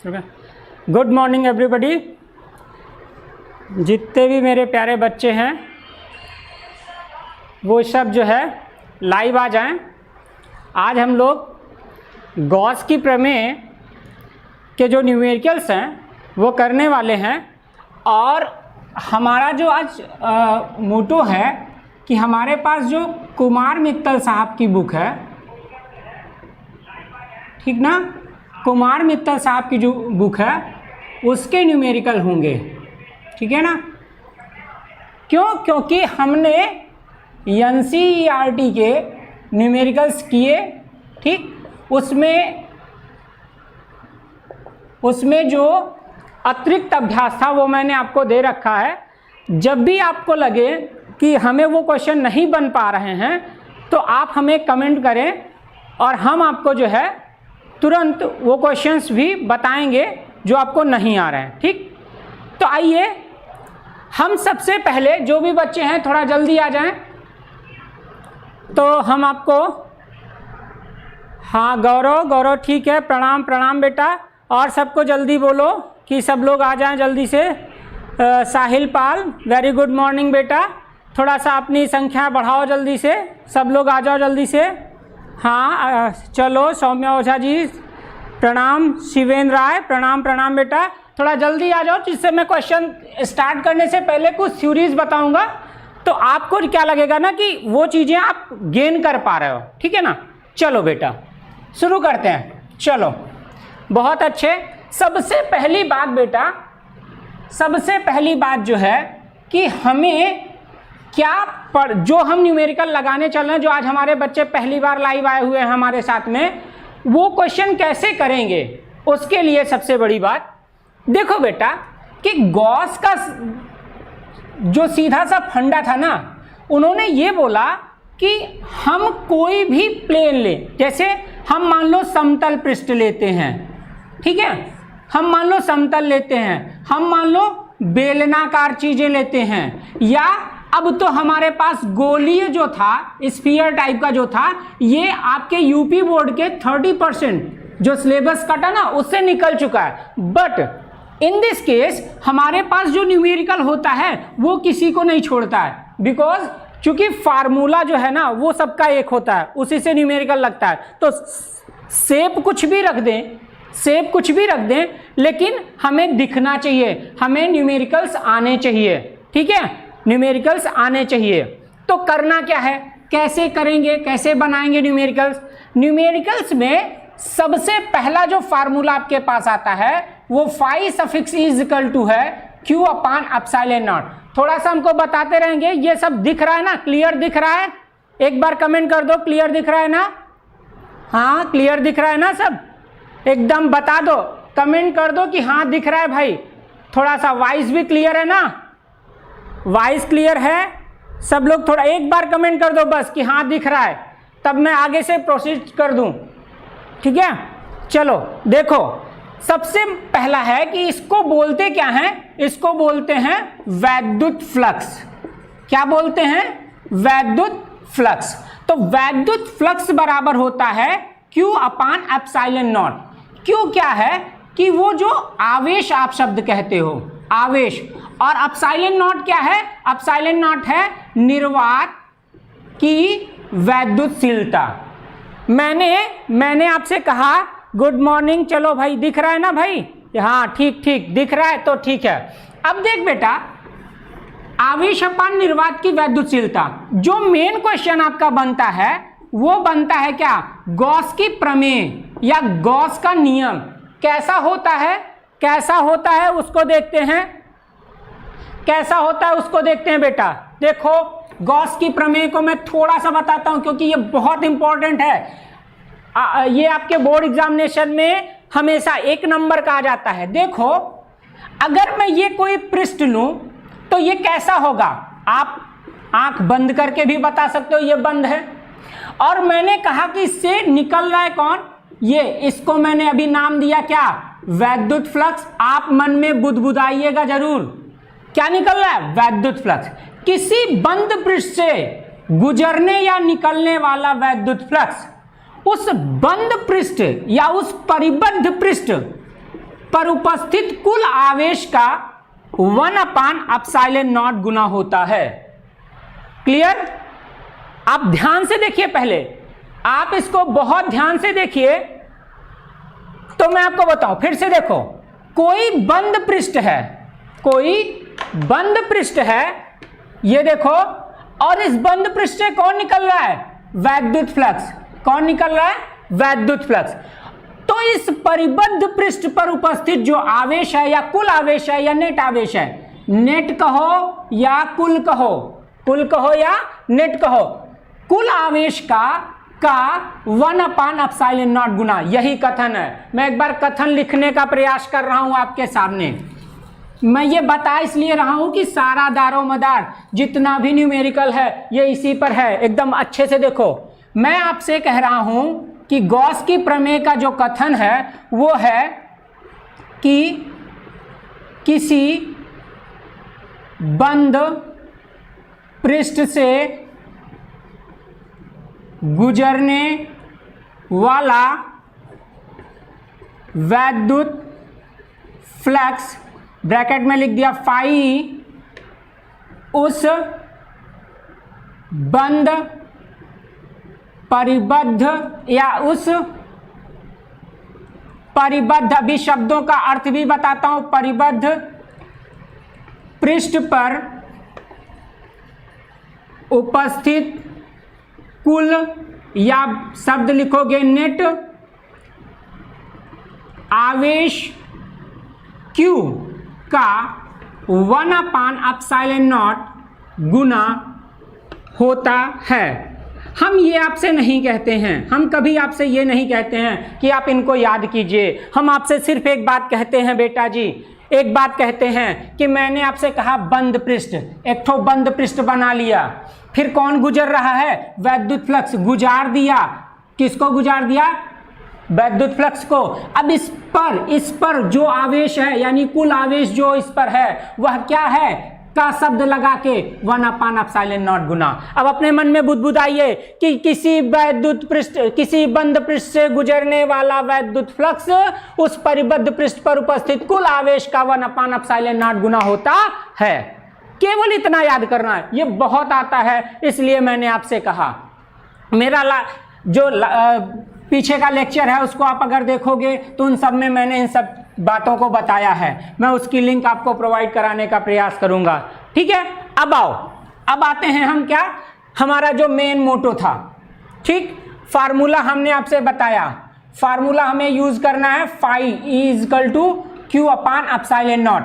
Good morning everybody. जितने भी मेरे प्यारे बच्चे हैं वो सब जो है लाइव आ जाएं। आज हम लोग गॉस की प्रमेय के जो न्यूमेरिकल्स हैं वो करने वाले हैं और हमारा जो आज मोटो है कि हमारे पास जो कुमार मित्तल साहब की बुक है, ठीक ना, कुमार मित्तल साहब की जो बुक है उसके न्यूमेरिकल होंगे, ठीक है ना। क्यों? क्योंकि हमने NCERT के न्यूमेरिकल्स किए, ठीक। उसमें जो अतिरिक्त अभ्यास था वो मैंने आपको दे रखा है। जब भी आपको लगे कि हमें वो क्वेश्चन नहीं बन पा रहे हैं तो आप हमें कमेंट करें और हम आपको जो है तुरंत वो क्वेश्चंस भी बताएंगे जो आपको नहीं आ रहे हैं, ठीक। तो आइए हम सबसे पहले जो भी बच्चे हैं थोड़ा जल्दी आ जाएं। तो हम आपको, हाँ गौरव ठीक है, प्रणाम प्रणाम बेटा। और सबको जल्दी बोलो कि सब लोग आ जाएं जल्दी से। साहिल पाल, वेरी गुड मॉर्निंग बेटा। थोड़ा सा अपनी संख्या बढ़ाओ जल्दी से, सब लोग आ जाओ जल्दी से। हाँ चलो, सौम्या ओझा जी प्रणाम, शिवेंद्र राय प्रणाम प्रणाम बेटा। थोड़ा जल्दी आ जाओ जिससे मैं क्वेश्चन स्टार्ट करने से पहले कुछ थ्योरीज बताऊंगा तो आपको क्या लगेगा ना कि वो चीज़ें आप गेन कर पा रहे हो, ठीक है ना। चलो बेटा शुरू करते हैं। चलो बहुत अच्छे। सबसे पहली बात बेटा, सबसे पहली बात जो है कि हमें जो हम न्यूमेरिकल लगाने चल रहे हैं, जो आज हमारे बच्चे पहली बार लाइव आए हुए हैं हमारे साथ में, वो क्वेश्चन कैसे करेंगे उसके लिए सबसे बड़ी बात देखो बेटा कि गॉस का जो सीधा सा फंडा था ना, उन्होंने ये बोला कि हम कोई भी प्लेन लें, जैसे हम मान लो समतल पृष्ठ लेते हैं, ठीक है, हम मान लो समतल लेते हैं, हम मान लो बेलनाकार चीजें लेते हैं, या अब तो हमारे पास गोलीय जो था, स्फीयर टाइप का जो था, ये आपके यूपी बोर्ड के 30% जो सिलेबस कटा ना उससे निकल चुका है। बट इन दिस केस हमारे पास जो न्यूमेरिकल होता है वो किसी को नहीं छोड़ता है, बिकॉज चूंकि फार्मूला जो है ना वो सबका एक होता है, उसी से न्यूमेरिकल लगता है। तो शेप कुछ भी रख दें, लेकिन हमें दिखना चाहिए, हमें न्यूमेरिकल्स आने चाहिए, ठीक है, न्यूमेरिकल्स आने चाहिए। तो करना क्या है, कैसे करेंगे, कैसे बनाएंगे न्यूमेरिकल्स। न्यूमेरिकल्स में सबसे पहला जो फार्मूला आपके पास आता है वो phi suffix is equal to है Q अपान एप्सिलॉन नॉट। थोड़ा सा हमको बताते रहेंगे। ये सब दिख रहा है ना, क्लियर दिख रहा है? एक बार कमेंट कर दो, क्लियर दिख रहा है ना? हाँ क्लियर दिख रहा है ना सब? एकदम बता दो, कमेंट कर दो कि हाँ दिख रहा है भाई। थोड़ा सा वॉइस भी क्लियर है ना? वॉइस क्लियर है? सब लोग थोड़ा एक बार कमेंट कर दो बस कि हाँ दिख रहा है, तब मैं आगे से प्रोसीड कर दूं, ठीक है। चलो देखो, सबसे पहला है कि इसको बोलते क्या हैं, इसको बोलते हैं वैद्युत फ्लक्स। क्या बोलते हैं? वैद्युत फ्लक्स। तो वैद्युत फ्लक्स बराबर होता है Q upon epsilon not. Q क्या है कि वो जो आवेश आप शब्द कहते हो, आवेश, और एप्सिलॉन नॉट क्या है? एप्सिलॉन नॉट है निर्वात की वैद्युतशीलता। मैंने आपसे कहा गुड मॉर्निंग, चलो भाई दिख रहा है ना भाई? हाँ ठीक दिख रहा है तो ठीक है। अब देख बेटा, आवेश अपान निर्वात की वैद्युतशीलता, जो मेन क्वेश्चन आपका बनता है वो बनता है क्या? गॉस की प्रमेय या गॉस का नियम कैसा होता है, कैसा होता है उसको देखते हैं, कैसा होता है उसको देखते हैं बेटा। देखो गॉस की प्रमेय को मैं थोड़ा सा बताता हूं क्योंकि ये बहुत इंपॉर्टेंट है। ये आपके बोर्ड एग्जामिनेशन में हमेशा 1 नंबर का आ जाता है। देखो अगर मैं ये कोई पृष्ठ लूं तो ये कैसा होगा, आप आंख बंद करके भी बता सकते हो, ये बंद है। और मैंने कहा कि इससे निकल रहा है कौन, ये, इसको मैंने अभी नाम दिया क्या? वैद्युत फ्लक्स। आप मन में बुदबुदाइएगा जरूर, क्या निकल रहा है? वैद्युत फ्लक्स। किसी बंद पृष्ठ से गुजरने या निकलने वाला वैद्युत फ्लक्स उस बंद पृष्ठ या उस परिबद्ध पृष्ठ पर उपस्थित कुल आवेश का 1/ε0 गुना होता है। क्लियर? आप ध्यान से देखिए, पहले आप इसको बहुत ध्यान से देखिए तो मैं आपको बताऊं। फिर से देखो, कोई बंद पृष्ठ है, कोई बंद पृष्ठ है, ये देखो, और इस बंद पृष्ठ से कौन निकल रहा है? वैद्युत फ्लक्स। कौन निकल रहा है? वैद्युत फ्लक्स। तो इस परिबद्ध पृष्ठ पर उपस्थित जो आवेश है, या कुल आवेश है या नेट आवेश है, नेट कहो या कुल कहो, कुल कहो या नेट कहो, कुल आवेश का 1/ε0 गुना, यही कथन है। मैं एक बार कथन लिखने का प्रयास कर रहा हूं आपके सामने। मैं ये बता इसलिए रहा हूं कि सारा दारोमदार जितना भी न्यूमेरिकल है ये इसी पर है। एकदम अच्छे से देखो, मैं आपसे कह रहा हूं कि गॉस की प्रमेय का जो कथन है वो है कि किसी बंद पृष्ठ से गुजरने वाला वैद्युत फ्लक्स, ब्रैकेट में लिख दिया फाई, उस बंद परिबद्ध या उस परिबद्ध, अभी शब्दों का अर्थ भी बताता हूं, परिबद्ध पृष्ठ पर उपस्थित कुल, या शब्द लिखोगे नेट आवेश Q का 1/ε0 गुना होता है। हम ये आपसे नहीं कहते हैं, हम कभी आपसे ये नहीं कहते हैं कि आप इनको याद कीजिए। हम आपसे सिर्फ एक बात कहते हैं बेटा जी, एक बात कहते हैं कि मैंने आपसे कहा बंद पृष्ठ, एक ठो बंद पृष्ठ बना लिया, फिर कौन गुजर रहा है? वैद्युत फ्लक्स गुजार दिया। किसको गुजार दिया? वैद्युत फ्लक्स को। अब इस पर जो आवेश है, यानी कुल आवेश जो इस पर है, वह क्या है? का शब्द लगा के 1/ε0 गुना। अब अपने मन में बुदबुदाइए कि किसी वैद्युत पृष्ठ, किसी बंद पृष्ठ से गुजरने वाला वैद्युत फ्लक्स उस परिबद्ध पृष्ठ पर उपस्थित कुल आवेश का 1/ε0 गुना होता है। केवल इतना याद करना है, ये बहुत आता है, इसलिए मैंने आपसे कहा। मेरा पीछे का लेक्चर है उसको आप अगर देखोगे तो उन सब में मैंने इन सब बातों को बताया है। मैं उसकी लिंक आपको प्रोवाइड कराने का प्रयास करूंगा। ठीक है, अब आओ, अब आते हैं हम क्या, हमारा जो मेन मोटो था। ठीक, फार्मूला हमने आपसे बताया, फार्मूला हमें यूज करना है फाई = Q/ε0।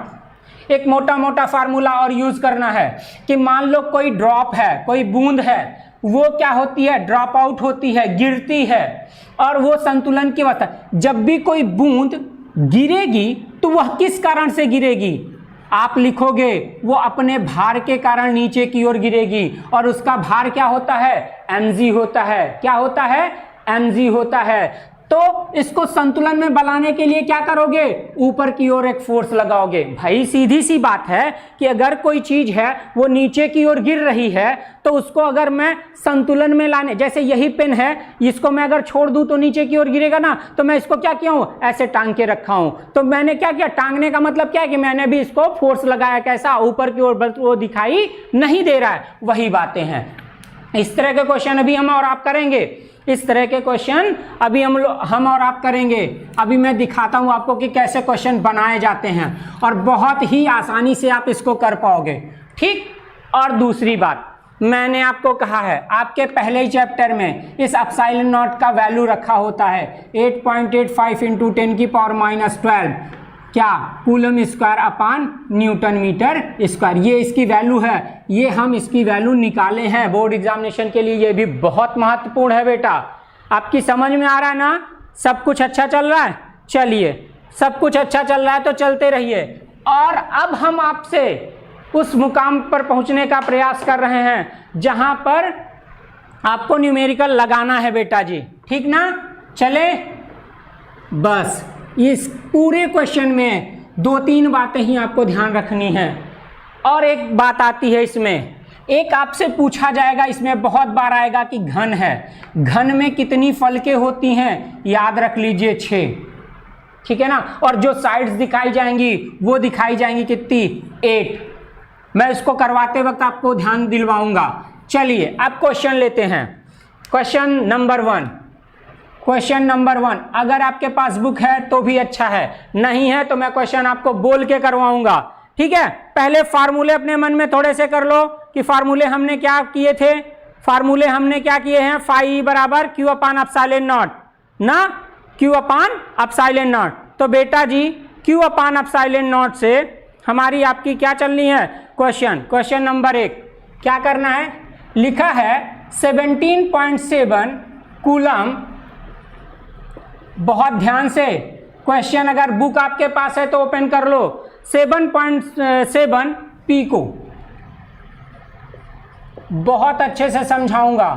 एक मोटा मोटा फार्मूला और यूज करना है कि मान लो कोई ड्रॉप है, कोई बूंद है, वो क्या होती है? ड्रॉप आउट होती है, गिरती है, और वो संतुलन की अवस्था। जब भी कोई बूंद गिरेगी तो वह किस कारण से गिरेगी? आप लिखोगे वो अपने भार के कारण नीचे की ओर गिरेगी, और उसका भार क्या होता है? mg होता है। क्या होता है? mg होता है। तो इसको संतुलन में बनाने के लिए क्या करोगे? ऊपर की ओर एक फोर्स लगाओगे। भाई सीधी सी बात है कि अगर कोई चीज है वो नीचे की ओर गिर रही है तो उसको अगर मैं संतुलन में लाने, जैसे यही पेन है, इसको मैं अगर छोड़ दूं तो नीचे की ओर गिरेगा ना, तो मैं इसको क्या किया हूं? ऐसे टांग के रखा हूं। तो मैंने क्या किया? टांगने का मतलब क्या है कि मैंने भी इसको फोर्स लगाया। कैसा? ऊपर की ओर, बल्कि वो दिखाई नहीं दे रहा है। वही बातें हैं। इस तरह के क्वेश्चन अभी हम और आप करेंगे, इस तरह के क्वेश्चन अभी हम और आप करेंगे। अभी मैं दिखाता हूं आपको कि कैसे क्वेश्चन बनाए जाते हैं, और बहुत ही आसानी से आप इसको कर पाओगे। ठीक, और दूसरी बात मैंने आपको कहा है, आपके पहले ही चैप्टर में इस ε0 का वैल्यू रखा होता है 8.85 × 10⁻12 क्या? Coulomb square upon newton metre square. ये इसकी वैल्यू है, ये हम इसकी वैल्यू निकाले हैं बोर्ड एग्जामिनेशन के लिए। ये भी बहुत महत्वपूर्ण है बेटा। आपकी समझ में आ रहा है ना? सब कुछ अच्छा चल रहा है? चलिए, सब कुछ अच्छा चल रहा है तो चलते रहिए। और अब हम आपसे उस मुकाम पर पहुंचने का प्रयास कर रहे हैं जहां पर आपको न्यूमेरिकल लगाना है बेटा जी। ठीक ना? चले, बस इस पूरे क्वेश्चन में 2-3 बातें ही आपको ध्यान रखनी है। और एक बात आती है इसमें, एक आपसे पूछा जाएगा, इसमें बहुत बार आएगा कि घन है, घन में कितनी फलकें होती हैं? याद रख लीजिए 6। ठीक है ना। और जो साइड्स दिखाई जाएंगी वो दिखाई जाएंगी कितनी, 8। मैं इसको करवाते वक्त आपको ध्यान दिलवाऊंगा। चलिए अब क्वेश्चन लेते हैं। क्वेश्चन नंबर 1, क्वेश्चन नंबर 1 अगर आपके पास बुक है तो भी अच्छा है, नहीं है तो मैं क्वेश्चन आपको बोल के करवाऊंगा, ठीक है। पहले फार्मूले अपने मन में थोड़े से कर लो कि फार्मूले हमने क्या किए थे। फार्मूले हमने क्या किए हैं, फाई बराबर क्यू अपान एप्सिलॉन नॉट ना, क्यू अपान एप्सिलॉन नॉट। तो बेटा G Q upon epsilon not से हमारी आपकी क्या चलनी है, क्वेश्चन नंबर 1 क्या करना है, लिखा है 17.7 कूलम। बहुत ध्यान से क्वेश्चन, अगर बुक आपके पास है तो ओपन कर लो। 7.7 पीको, बहुत अच्छे से समझाऊंगा।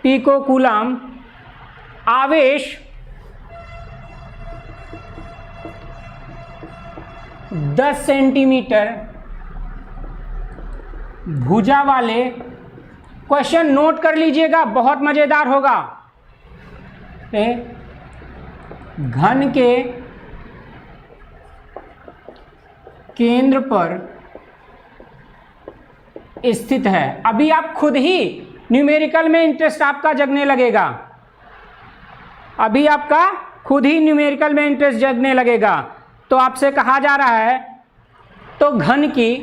पीको कूलम आवेश 10 सेंटीमीटर भुजा वाले, क्वेश्चन नोट कर लीजिएगा, बहुत मजेदार होगा। घन के केंद्र पर स्थित है। अभी आप खुद ही न्यूमेरिकल में इंटरेस्ट आपका जगने लगेगा, अभी आपका खुद ही न्यूमेरिकल में इंटरेस्ट जगने लगेगा। तो आपसे कहा जा रहा है तो घन की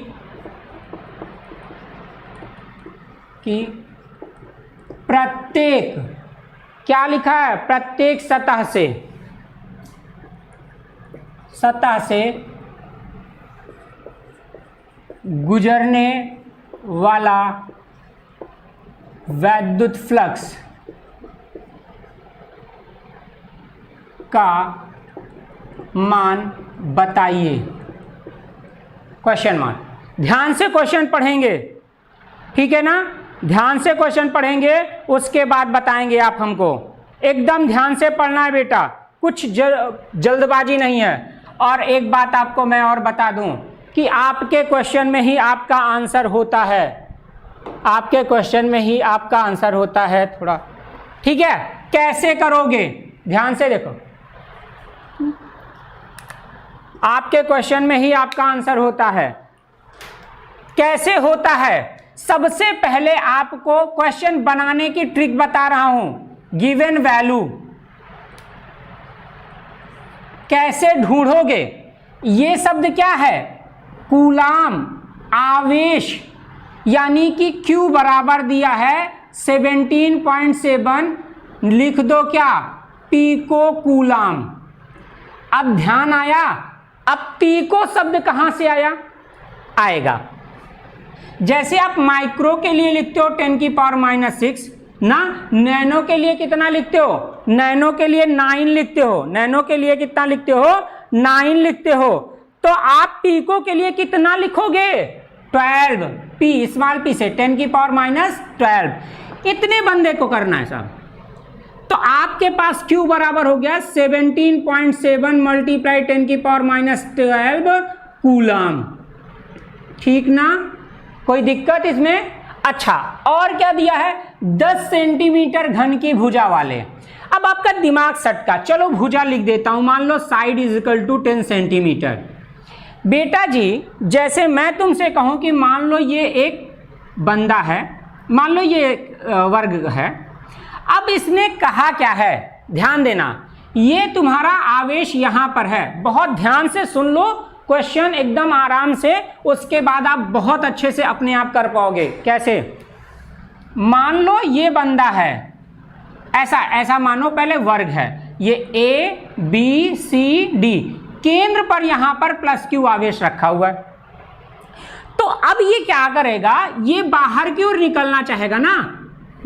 प्रत्येक, क्या लिखा है, प्रत्येक सतह से गुजरने वाला वैद्युत फ्लक्स का मान बताइए, क्वेश्चन मार्क। ध्यान से क्वेश्चन पढ़ेंगे, ठीक है ना, ध्यान से क्वेश्चन पढ़ेंगे, उसके बाद बताएंगे आप हमको। एकदम ध्यान से पढ़ना है बेटा, कुछ जल्दबाजी नहीं है। और एक बात आपको मैं और बता दूं कि आपके क्वेश्चन में ही आपका आंसर होता है, आपके क्वेश्चन में ही आपका आंसर होता है थोड़ा, ठीक है। कैसे करोगे, ध्यान से देखो, आपके क्वेश्चन में ही आपका आंसर होता है। कैसे होता है, सबसे पहले आपको क्वेश्चन बनाने की ट्रिक बता रहा हूं। गिवन वैल्यू कैसे ढूंढोगे, ये शब्द क्या है, कूलाम आवेश, यानी कि Q बराबर दिया है 17.7, लिख दो क्या, पीको कूलाम। अब ध्यान आया, अब पीको शब्द कहां से आएगा, जैसे आप माइक्रो के लिए लिखते हो 10⁻⁻⁶ ना, नैनो के लिए कितना लिखते हो, नैनो के लिए 9 लिखते हो, नैनो के लिए कितना लिखते हो, 9 लिखते हो। तो आप पीको के लिए कितना लिखोगे, 12, पी स्मॉल पी से 10⁻⁻12। इतने बंदे को करना है साहब। तो आपके पास Q बराबर हो गया 17.7 मल्टीप्लाई 10⁻12 कूलम, ठीक ना, कोई दिक्कत इसमें। अच्छा, और क्या दिया है, 10 सेंटीमीटर घन की भुजा वाले। अब आपका दिमाग सटका, चलो भुजा लिख देता हूं, मान लो side is equal to 10 centimetre. बेटा जी जैसे मैं तुमसे कहूं कि मान लो ये एक बंदा है, मान लो ये वर्ग है। अब इसने कहा क्या है, ध्यान देना, ये तुम्हारा आवेश यहां पर है। बहुत ध्यान से सुन लो क्वेश्चन एकदम आराम से, उसके बाद आप बहुत अच्छे से अपने आप कर पाओगे। कैसे, मान लो ये बंदा है, ऐसा मानो पहले वर्ग है, ये A B C D, केंद्र पर यहां पर +Q आवेश रखा हुआ है। तो अब ये क्या करेगा, ये बाहर की ओर निकलना चाहेगा ना,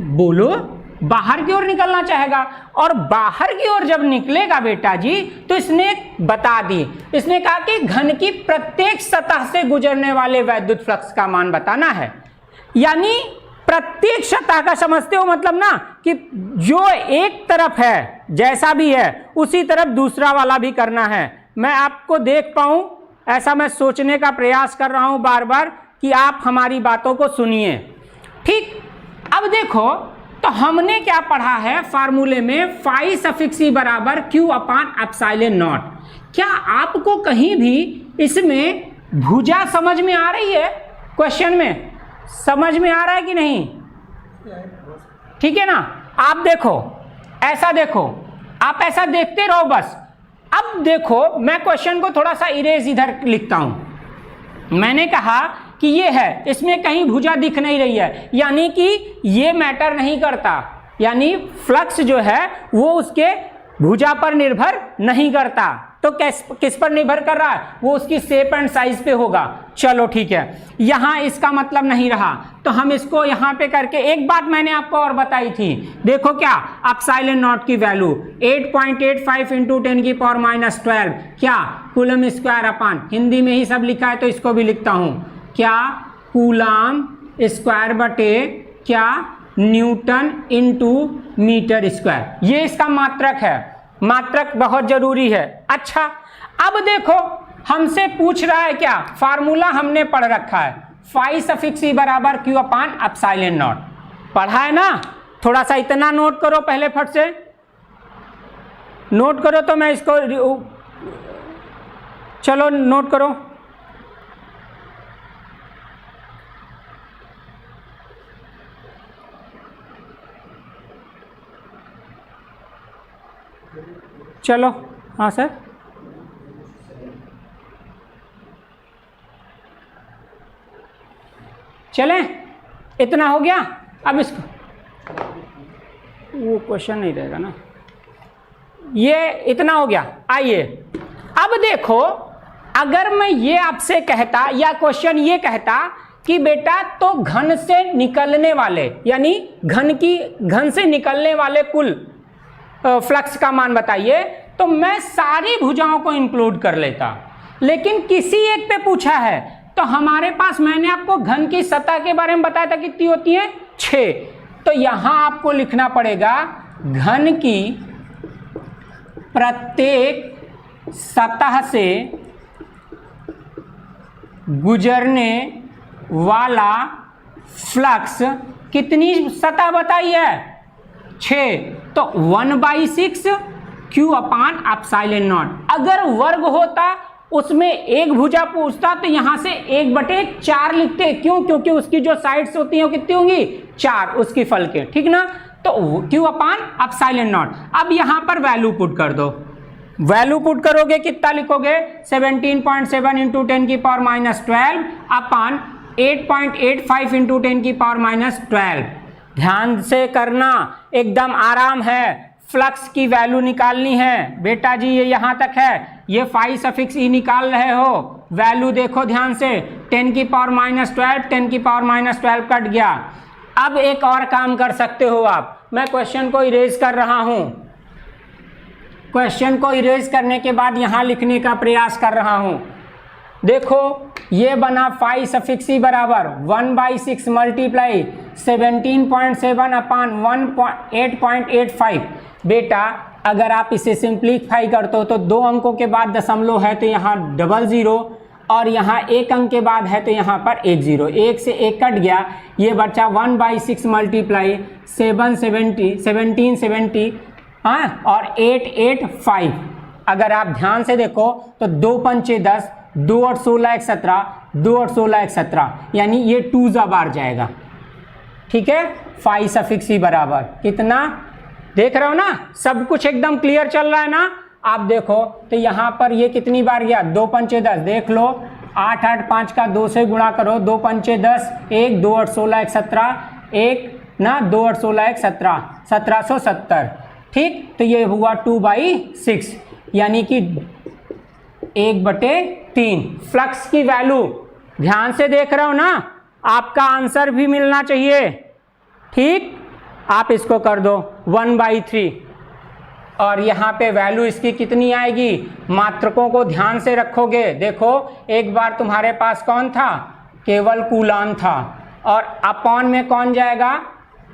बोलो, बाहर की ओर निकलना चाहेगा। और बाहर की ओर जब निकलेगा बेटा जी, तो इसने बता दी, इसने कहा कि घन की प्रत्येक सतह से गुजरने वाले वैद्युत फ्लक्स का मान बताना है। यानी प्रत्येक सतह का समझते हो मतलब ना, कि जो एक तरफ है जैसा भी है उसी तरफ दूसरा वाला भी करना है। मैं आपको देख पाऊं ऐसा मैं सोचने का प्रयास कर रहा हूं बार बार, कि आप हमारी बातों को सुनिए, ठीक। अब देखो तो हमने क्या पढ़ा है फार्मूले में, फाई सफिक्स ई बराबर क्यू अपान एप्सिलॉन नॉट। क्या आपको कहीं भी इसमें भुजा समझ में आ रही है? क्वेश्चन में समझ में आ रहा है कि नहीं? ठीक है ना। आप देखो, ऐसा देखो, आप ऐसा देखते रहो बस। अब देखो, मैं क्वेश्चन को थोड़ा सा इरेज इधर लिखता हूं। मैंने कहा कि ये है, इसमें कहीं भुजा दिख नहीं रही है, यानी कि ये मैटर नहीं करता, यानी फ्लक्स जो है वो उसके भुजा पर निर्भर नहीं करता। तो किस पर निर्भर कर रहा है? वो उसकी शेप एंड साइज पे होगा। चलो ठीक है, यहां इसका मतलब नहीं रहा, तो हम इसको यहां पे करके, एक बात मैंने आपको और बताई थी, देखो क्या, एप्सिलॉन नॉट की वैल्यू 8.85 इंटू 10 की पावर -12 क्या, कूलम स्क्वायर अपान, हिंदी में ही सब लिखा है तो इसको भी लिखता हूं, क्या कूलम स्क्वायर बटे क्या न्यूटन इंटू मीटर स्क्वायर। ये इसका मात्रक है, मात्रक बहुत जरूरी है। अच्छा, अब देखो हमसे पूछ रहा है क्या, फार्मूला हमने पढ़ रखा है, फाई सफिक्स ई बराबर क्यू अपान एप्सिलॉन नॉट, पढ़ा है ना। थोड़ा सा इतना नोट करो पहले, फट से नोट करो, तो मैं इसको, चलो नोट करो। चलो, हाँ सर, चलें, इतना हो गया। अब इसको, वो क्वेश्चन नहीं रहेगा ना, ये इतना हो गया। आइए अब देखो, अगर मैं ये आपसे कहता या क्वेश्चन ये कहता कि बेटा तो घन से निकलने वाले, यानी घन से निकलने वाले कुल फ्लक्स का मान बताइए, तो मैं सारी भुजाओं को इंक्लूड कर लेता। लेकिन किसी एक पे पूछा है, तो हमारे पास, मैंने आपको घन की सतह के बारे में बताया था कितनी होती है, 6। तो यहां आपको लिखना पड़ेगा घन की प्रत्येक सतह से गुजरने वाला फ्लक्स कितनी सतह बताई है, 6। तो 1/6 क्यू अपान एप्सिलॉन नॉट। अगर वर्ग होता, उसमें एक भुजा पूछता, तो यहां से 1/4 लिखते। क्यों? क्योंकि उसकी जो साइड्स होती हैं वो कितनी होंगी, 4, उसकी फल के, ठीक ना। तो क्यू अपान एप्सिलॉन नॉट। अब यहां पर वैल्यू पुट कर दो, वैल्यू पुट करोगे कितना लिखोगे, 17.7 इंटू 10 की पावर -12 अपान 8.85 इंटू 10 की पावर -12। ध्यान से करना, एकदम आराम है। फ्लक्स की वैल्यू निकालनी है बेटा जी, ये यहां तक है, ये फाई सफिक्स ई निकाल रहे हो, वैल्यू देखो ध्यान से, 10 की पावर -12, 10 की पावर -12 कट गया। अब एक और काम कर सकते हो आप, मैं क्वेश्चन को इरेज कर रहा हूं, क्वेश्चन को इरेज करने के बाद यहां लिखने का प्रयास कर रहा हूं। देखो ये बना फाई सफिक्स ई बराबर 1/6 मल्टीप्लाई 17.7 अपान 8.85। बेटा अगर आप इसे सिंप्लीफाई करते हो तो 2 अंकों के बाद दशमलव है तो यहाँ 00, और यहाँ 1 अंक के बाद है तो यहाँ पर 10, 1 से 1 कट गया, ये बचा 1/6 मल्टीप्लाई 1770 हाँ और 885। अगर आप ध्यान से देखो तो 2 पंचे 10, 2 और 16 एक 17, 2 और 16 एक 17, यानी ये 2 बार जाएगा। ठीक है, फाई सफिक्स ई बराबर कितना, देख रहे हो ना, सब कुछ एकदम क्लियर चल रहा है ना। आप देखो तो यहाँ पर ये कितनी बार गया, 2 पंचे 10, देख लो 8 8 5 का 2 से गुणा करो, 2 पंचे 10, 1 2 और 16 एक 17, 1 ना 2 और 16 एक 17, 1770। ठीक, तो ये हुआ 2/6, यानी कि 1/3। फ्लक्स की वैल्यू ध्यान से देख रहे हो ना, आपका आंसर भी मिलना चाहिए। ठीक, आप इसको कर दो 1/3, और यहाँ पे वैल्यू इसकी कितनी आएगी, मात्रकों को ध्यान से रखोगे। देखो एक बार तुम्हारे पास कौन था, केवल कूलाम था, और अपॉन में कौन जाएगा,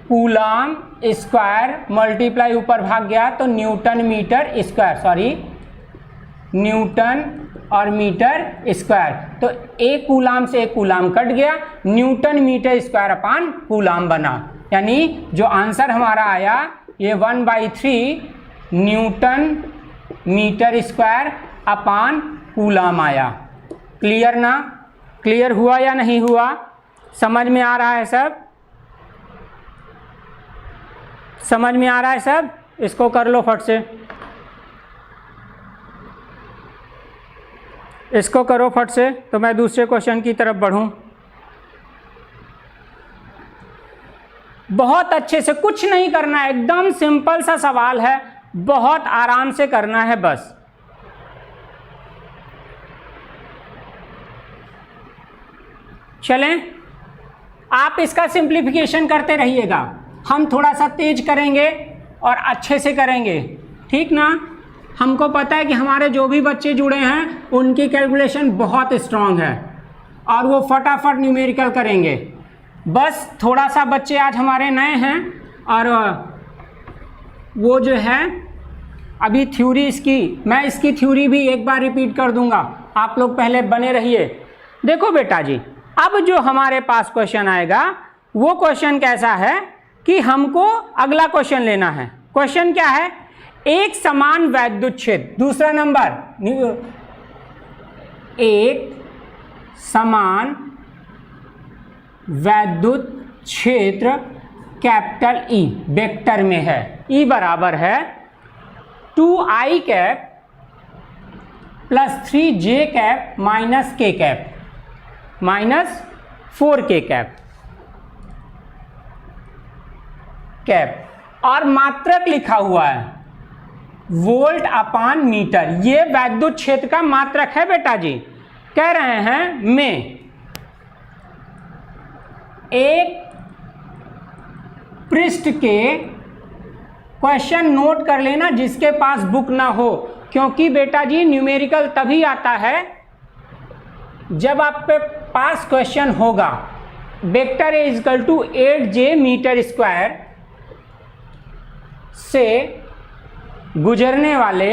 कूलाम स्क्वायर मल्टीप्लाई ऊपर भाग गया तो newton metre square, sorry newton और मीटर स्क्वायर, तो एक कूलाम से एक कूलाम कट गया, newton metre square upon coulomb बना। यानी जो आंसर हमारा आया ये 1/3 newton metre square upon coulomb आया। क्लियर ना? क्लियर हुआ या नहीं हुआ? समझ में आ रहा है सब? समझ में आ रहा है सब? इसको कर लो फट से, इसको करो फट से, तो मैं दूसरे क्वेश्चन की तरफ बढ़ूं। बहुत अच्छे से, कुछ नहीं करना है, एकदम सिंपल सा सवाल है, बहुत आराम से करना है बस। चलें, आप इसका सिंप्लीफिकेशन करते रहिएगा, हम थोड़ा सा तेज करेंगे और अच्छे से करेंगे, ठीक ना? हमको पता है कि हमारे जो भी बच्चे जुड़े हैं उनकी कैलकुलेशन बहुत स्ट्रांग है और वो फटाफट न्यूमेरिकल करेंगे। बस थोड़ा सा बच्चे आज हमारे नए हैं और वो जो है अभी थ्योरी इसकी, मैं इसकी थ्योरी भी एक बार रिपीट कर दूंगा, आप लोग पहले बने रहिए। देखो बेटा जी, अब जो हमारे पास क्वेश्चन आएगा वो क्वेश्चन कैसा है कि हमको अगला क्वेश्चन लेना है। क्वेश्चन क्या है? एक समान वैद्युत क्षेत्र, दूसरा नंबर, एक समान वैद्युत क्षेत्र कैपिटल ई वेक्टर में है। ई बराबर है 2i cap plus 3j cap minus k cap minus 4k cap और मात्रक लिखा हुआ है वोल्ट अपान मीटर। ये वैद्युत क्षेत्र का मात्रक है बेटा जी। कह रहे हैं में एक पृष्ठ के, क्वेश्चन नोट कर लेना जिसके पास बुक ना हो, क्योंकि बेटा जी न्यूमेरिकल तभी आता है जब आपके पास क्वेश्चन होगा। Vector A equal to 8j metre square से गुजरने वाले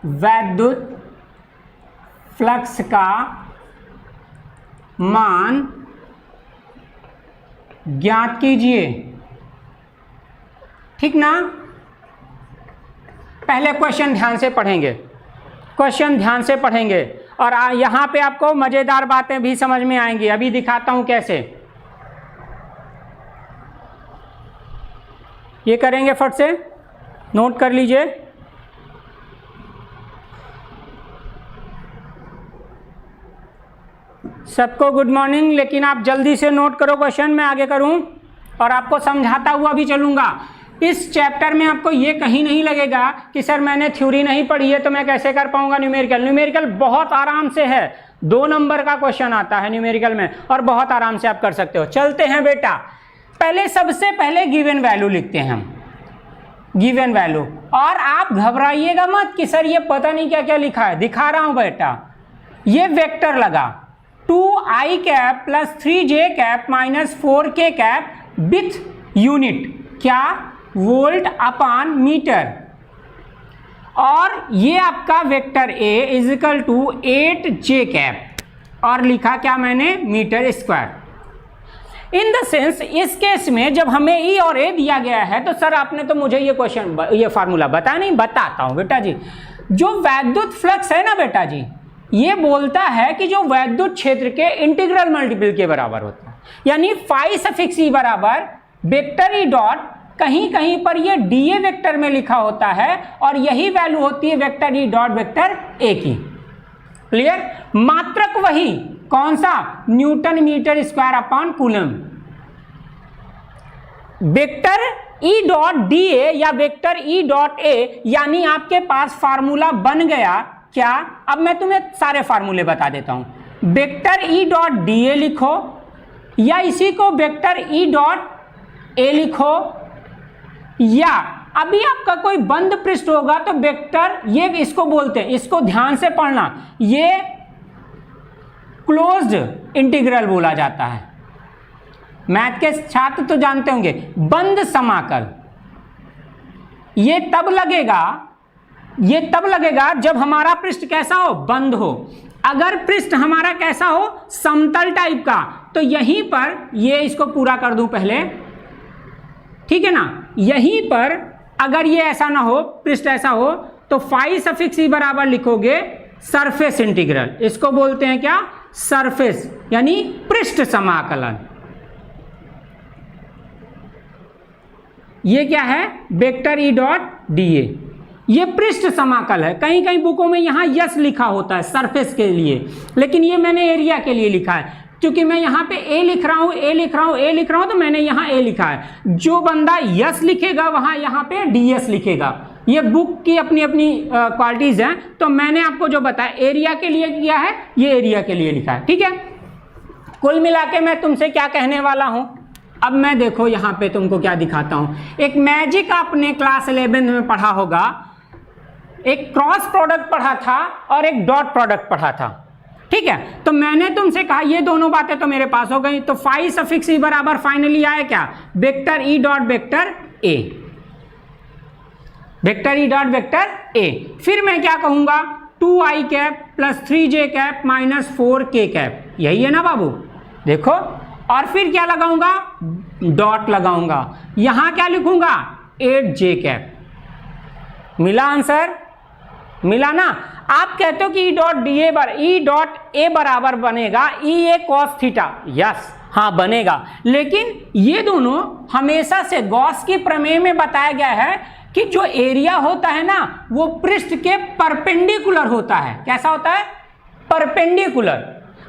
वैद्युत फ्लक्स का मान ज्ञात कीजिए। ठीक ना? पहले क्वेश्चन ध्यान से पढ़ेंगे, क्वेश्चन ध्यान से पढ़ेंगे और यहाँ पे आपको मज़ेदार बातें भी समझ में आएंगी। अभी दिखाता हूँ कैसे ये करेंगे, फट से नोट कर लीजिए। सबको गुड मॉर्निंग, लेकिन आप जल्दी से नोट करो क्वेश्चन, मैं आगे करूं और आपको समझाता हुआ भी चलूंगा। इस चैप्टर में आपको ये कहीं नहीं लगेगा कि सर मैंने थ्योरी नहीं पढ़ी है तो मैं कैसे कर पाऊंगा न्यूमेरिकल। न्यूमेरिकल बहुत आराम से है, 2 नंबर का क्वेश्चन आता है न्यूमेरिकल में और बहुत आराम से आप कर सकते हो। चलते हैं बेटा, पहले सबसे पहले गिवन वैल्यू लिखते हैं हम, गिवन वैल्यू। और आप घबराइएगा मत कि सर ये पता नहीं क्या क्या लिखा है, दिखा रहा हूं बेटा। ये वेक्टर लगा 2i cap plus 3j cap minus 4k cap with unit क्या, वोल्ट अपान मीटर। और ये आपका vector a is equal to 8j cap और लिखा क्या मैंने, metre square. In the sense इस केस में जब हमें ई और ए दिया गया है तो सर आपने तो मुझे ये क्वेश्चन, ये फार्मूला बताया नहीं, बताता हूं बेटा जी। जो वैद्युत फ्लक्स है ना बेटा जी, ये बोलता है कि जो वैद्युत क्षेत्र के इंटीग्रल मल्टीपल के बराबर होता है, यानी फाई सफिक्स ई बराबर वेक्टर ई डॉट, कहीं कहीं पर ये डीए वेक्टर में लिखा होता है और यही वैल्यू होती है vector E dot vector A की। क्लियर? मात्रक वही, कौन सा, newton metre square upon coulomb. Vector E dot D A या वेक्टर ई डॉट ए, यानी आपके पास फार्मूला बन गया क्या। अब मैं तुम्हें सारे फार्मूले बता देता हूं। वेक्टर ई डॉट डी ए लिखो या इसी को वेक्टर ई डॉट ए लिखो, या अभी आपका कोई बंद पृष्ठ होगा तो वेक्टर, ये इसको बोलते हैं, इसको ध्यान से पढ़ना, ये क्लोज्ड इंटीग्रल बोला जाता है। मैथ के छात्र तो जानते होंगे, बंद समाकल। ये तब लगेगा ये तब लगेगा जब हमारा पृष्ठ कैसा हो, बंद हो। अगर पृष्ठ हमारा कैसा हो, समतल टाइप का, तो यहीं पर ये इसको पूरा कर दूं पहले, ठीक है ना। यहीं पर अगर ये ऐसा ना हो, पृष्ठ ऐसा हो, तो फाई सफिक्स ई बराबर लिखोगे सरफेस इंटीग्रल। इसको बोलते हैं क्या, सरफेस, यानी पृष्ठ समाकलन। ये क्या है, वेक्टर ई डॉट डी ए, ये पृष्ठ समाकल है। कहीं कहीं बुकों में यहाँ यस लिखा होता है सरफेस के लिए, लेकिन ये मैंने एरिया के लिए लिखा है। क्योंकि मैं यहाँ पे ए लिख रहा हूँ, ए लिख रहा हूँ, ए लिख रहा हूँ, तो मैंने यहाँ ए लिखा है। जो बंदा यस लिखेगा वहाँ यहाँ पे डी एस लिखेगा। ये बुक की अपनी अपनी क्वालिटीज़ हैं। तो मैंने आपको जो बताया एरिया के लिए किया है, ये एरिया के लिए लिखा है, ठीक है। कुल मिला के मैं तुमसे क्या कहने वाला हूँ, अब मैं देखो यहाँ पे तुमको क्या दिखाता हूँ। एक मैजिक आपने क्लास 11 में पढ़ा होगा, एक क्रॉस प्रोडक्ट पढ़ा था और एक डॉट प्रोडक्ट पढ़ा था, ठीक है। तो मैंने तुमसे कहा ये दोनों बातें तो मेरे पास हो गई, तो फाई सफिक्स ई बराबर फाइनली आया क्या, वेक्टर ई डॉट वेक्टर ए, वेक्टर ई डॉट वेक्टर ए। फिर मैं क्या कहूंगा, 2i cap plus 3j cap minus 4k cap, यही है ना बाबू, देखो। और फिर क्या लगाऊंगा, डॉट लगाऊंगा। यहां क्या लिखूंगा, 8j कैप। मिला आंसर, मिला ना। आप कहते हो कि ई डॉट ए बराबर बनेगा ई ए कॉस थीटा, यस हाँ बनेगा। लेकिन ये दोनों हमेशा से गॉस की प्रमेय में बताया गया है कि जो एरिया होता है ना, वो पृष्ठ के परपेंडिकुलर होता है। कैसा होता है, परपेंडिकुलर।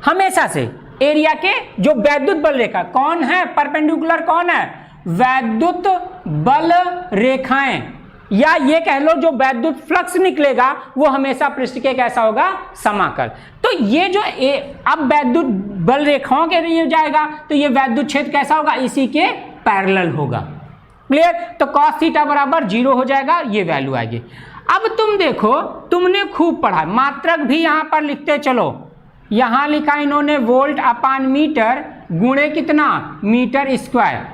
हमेशा से एरिया के जो वैद्युत बल रेखा कौन है, परपेंडिकुलर कौन है, वैद्युत बल रेखाएं, या ये कह लो जो वैद्युत फ्लक्स निकलेगा वो हमेशा पृष्ठ के कैसा होगा, समाकल। तो ये जो अब वैद्युत बल रेखाओं के लिए जाएगा, तो ये वैद्युत क्षेत्र कैसा होगा, इसी के पैरेलल होगा। क्लियर। तो cos थीटा बराबर 0 हो जाएगा, ये वैल्यू आएगी। अब तुम देखो, तुमने खूब पढ़ा, मात्रक भी यहां पर लिखते चलो। यहां लिखा इन्होंने वोल्ट अपान मीटर गुणे कितना, मीटर स्क्वायर।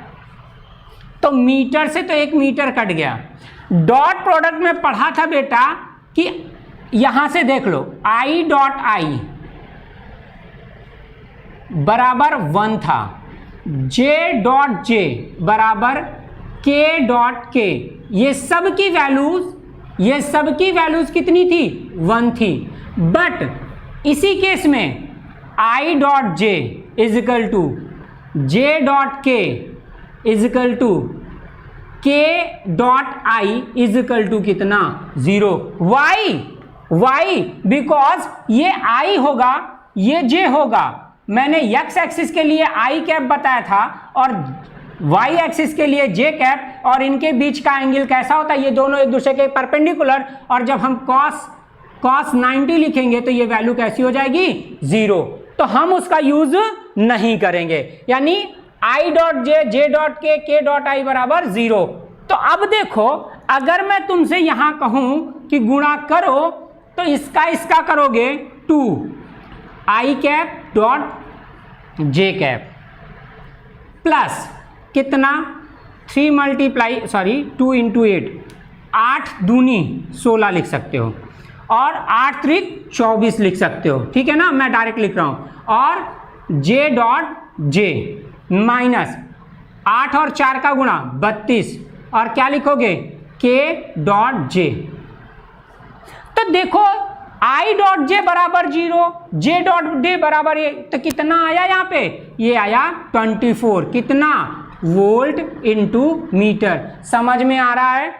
तो मीटर से तो 1 मीटर कट गया। डॉट प्रोडक्ट में पढ़ा था बेटा कि यहां से देख लो, आई डॉट आई बराबर 1 था, जे डॉट जे बराबर के डॉट के, ये सब की वैल्यूज कितनी थी, 1 थी। बट इसी केस में I dot J is equal to J dot K is equal to K dot I is equal to कितना, 0। वाई बिकॉज ये आई होगा, ये जे होगा। मैंने एक्स एक्सिस के लिए आई कैप बताया था और वाई एक्सिस के लिए जे कैप, और इनके बीच का एंगल कैसा होता है, ये दोनों एक दूसरे के परपेंडिकुलर। और जब हम cos 90 लिखेंगे तो ये वैल्यू कैसी हो जाएगी, 0। तो हम उसका यूज नहीं करेंगे, यानी आई डॉट जे डॉट के डॉट आई बराबर 0। तो अब देखो, अगर मैं तुमसे यहां कहूं कि गुणा करो, तो इसका करोगे 2 i cap dot j cap plus कितना 2 इंटू 8, 8 दूनी 16 लिख सकते हो, और 8 त्रिक 24 लिख सकते हो, ठीक है ना। मैं डायरेक्ट लिख रहा हूं। और जे डॉट जे माइनस 8 और 4 का गुणा 32, और क्या लिखोगे, के डॉट जे। तो देखो आई डॉट जे बराबर 0, जे डॉट जे बराबर 1, तो कितना आया यहाँ पे, ये आया 24, कितना, वोल्ट इंटू मीटर। समझ में आ रहा है,